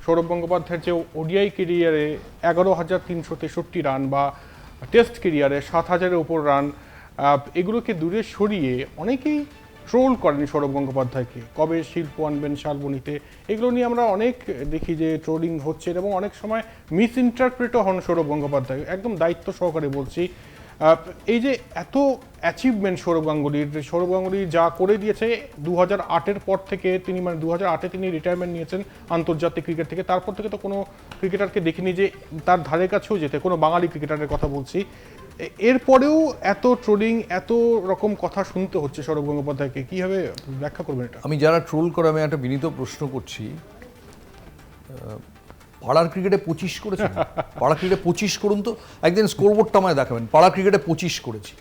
সৌরভ গঙ্গোপাধ্যায়ের যে ওডিআই কেরিয়ারে 11,363 রান বা টেস্ট কেরিয়ারে 7,000-এর উপর রান, এগুলোকে দূরে সরিয়ে অনেকেই ট্রোল করেন সৌরভ গঙ্গোপাধ্যায়কে। কবে শিল্প আনবেন শালবনীতে, এগুলো নিয়ে আমরা অনেক দেখি যে ট্রোলিং হচ্ছে এবং অনেক সময় মিস ইন্টারপ্রেটও হন সৌরভ গঙ্গোপাধ্যায়। একদম দায়িত্ব সহকারে বলছি, এই যে এত অ্যাচিভমেন্ট সৌরভ গাঙ্গুলি যা করে দিয়েছে 2008-এর পর থেকে, তিনি মানে 2008-এ তিনি রিটায়ারমেন্ট নিয়েছেন আন্তর্জাতিক ক্রিকেট থেকে। তারপর থেকে তো কোনো ক্রিকেটারকে দেখিনি যে তার ধারে কাছেও যেতে, কোনো বাঙালি ক্রিকেটারের কথা বলছি। এরপরেও এত ট্রোলিং, এত রকম কথা শুনতে হচ্ছে সৌরভ গঙ্গোপাধ্যায়কে, কীভাবে ব্যাখ্যা করবেন এটা? আমি যারা ট্রোল করে, আমি একটা বিনীত প্রশ্ন করছি, পাড়ার ক্রিকেটে 25 করেছেন? পাড়া ক্রিকেটে 25 করুন তো, একদিন স্কোরবোর্ডটা আমায় দেখাবেন, পাড়া ক্রিকেটে 25 করেছি।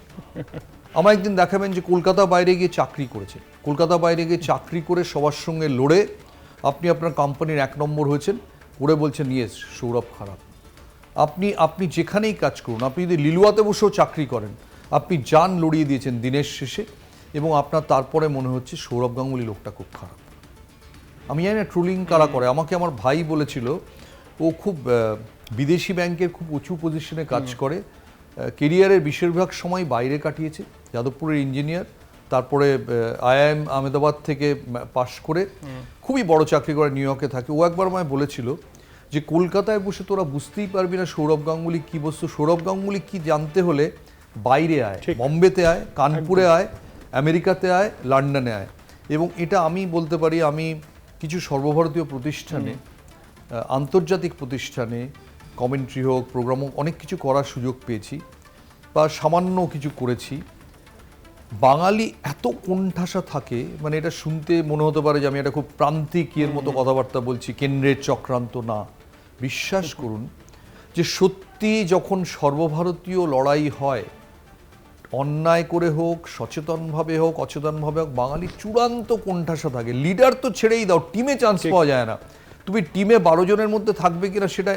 আমায় একদিন দেখাবেন যে কলকাতা বাইরে গিয়ে চাকরি করেছেন, কলকাতা বাইরে গিয়ে চাকরি করে সবার সঙ্গে লড়ে আপনি আপনার কোম্পানির 1 নম্বর হয়েছেন, করে বলছেন ইয়েস সৌরভ খারাপ। আপনি যেখানেই কাজ করুন, আপনি যদি লিলুয়াতে বসেও চাকরি করেন, আপনি জান লড়িয়ে দিয়েছেন দিনের শেষে, এবং আপনার তারপরে মনে হচ্ছে সৌরভ গাঙ্গুলি লোকটা খুব খারাপ। আমি জানি না ট্রোলিং কারা করে। আমাকে আমার ভাই বলেছিল, ও খুব বিদেশি ব্যাংকের খুব উঁচু পজিশনে কাজ করে, কেরিয়ারের বেশিরভাগ সময় বাইরে কাটিয়েছে, যাদবপুরের ইঞ্জিনিয়ার, তারপরে IIM আহমেদাবাদ থেকে পাশ করে খুবই বড় চাকরি করে নিউ ইয়র্কে থাকে। ও একবার আমায় বলেছিল যে কলকাতায় বসে তোরা বুঝতেই পারবি না সৌরভ গাঙ্গুলি কী বস্তু, সৌরভ গাঙ্গুলি কী জানতে হলে বাইরে আয়, বম্বেতে আয়, কানপুরে আয়, আমেরিকাতে আয়, লন্ডনে আয়। এবং এটা আমি বলতে পারি, আমি কিছু সর্বভারতীয় প্রতিষ্ঠানে, আন্তর্জাতিক প্রতিষ্ঠানে কমেন্ট্রি হোক, প্রোগ্রাম হোক, অনেক কিছু করার সুযোগ পেয়েছি বা সামান্য কিছু করেছি। বাঙালি এত কোণঠাসা থাকে, মানে এটা শুনতে মনে হতে পারে যে আমি এটা খুব প্রান্তিক ইয়ের মতো কথাবার্তা বলছি, কেন্দ্রের চক্রান্ত না। বিশ্বাস করুন যে সত্যি যখন সর্বভারতীয় লড়াই হয়, অন্যায় করে হোক, সচেতনভাবে হোক, অচেতনভাবে হোক, বাঙালি চূড়ান্ত কোণঠাসা থাকে। লিডার তো ছেড়েই দাও, টিমে চান্স পাওয়া যায় না। তুমি টিমে 12 জনের মধ্যে থাকবে কিনা সেটা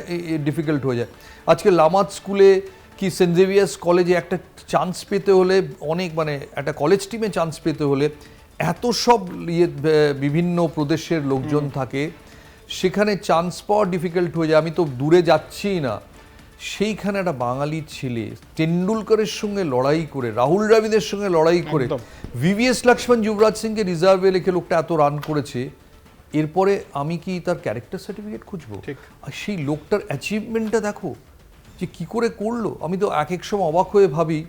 ডিফিকাল্ট হয়ে যায়। আজকে লামাত স্কুলে কি সেন্ট জেভিয়ার্স কলেজে একটা চান্স পেতে হলে, অনেক মানে একটা কলেজ টিমে চান্স পেতে হলে এত সব বিভিন্ন প্রদেশের লোকজন থাকে, সেখানে চান্স পাওয়া ডিফিকাল্ট হয়ে যায়। আমি তো দূরে যাচ্ছি না, সেইখানে একটা বাঙালি ছেলে টেন্ডুলকারের সঙ্গে লড়াই করে, রাহুল দ্রাবিড়ের সঙ্গে লড়াই করে, VVS লক্ষ্মণ, যুবরাজ সিংকে রিজার্ভে রেখে লোকটা এত রান করেছে। এরপরে আমি কি তার ক্যারেক্টার সার্টিফিকেট খুঁজবো? আর সেই লোকটার অ্যাচিভমেন্টটা দেখো যে কি করে করলো। আমি তো এক সময় অবাক হয়ে ভাবি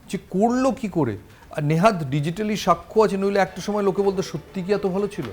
যে করলো কি করে। আর নেহাত ডিজিটালি সাক্ষ্য আছে, নইলে একটা সময় লোকে বলতো সত্যি কি এত ভালো ছিল।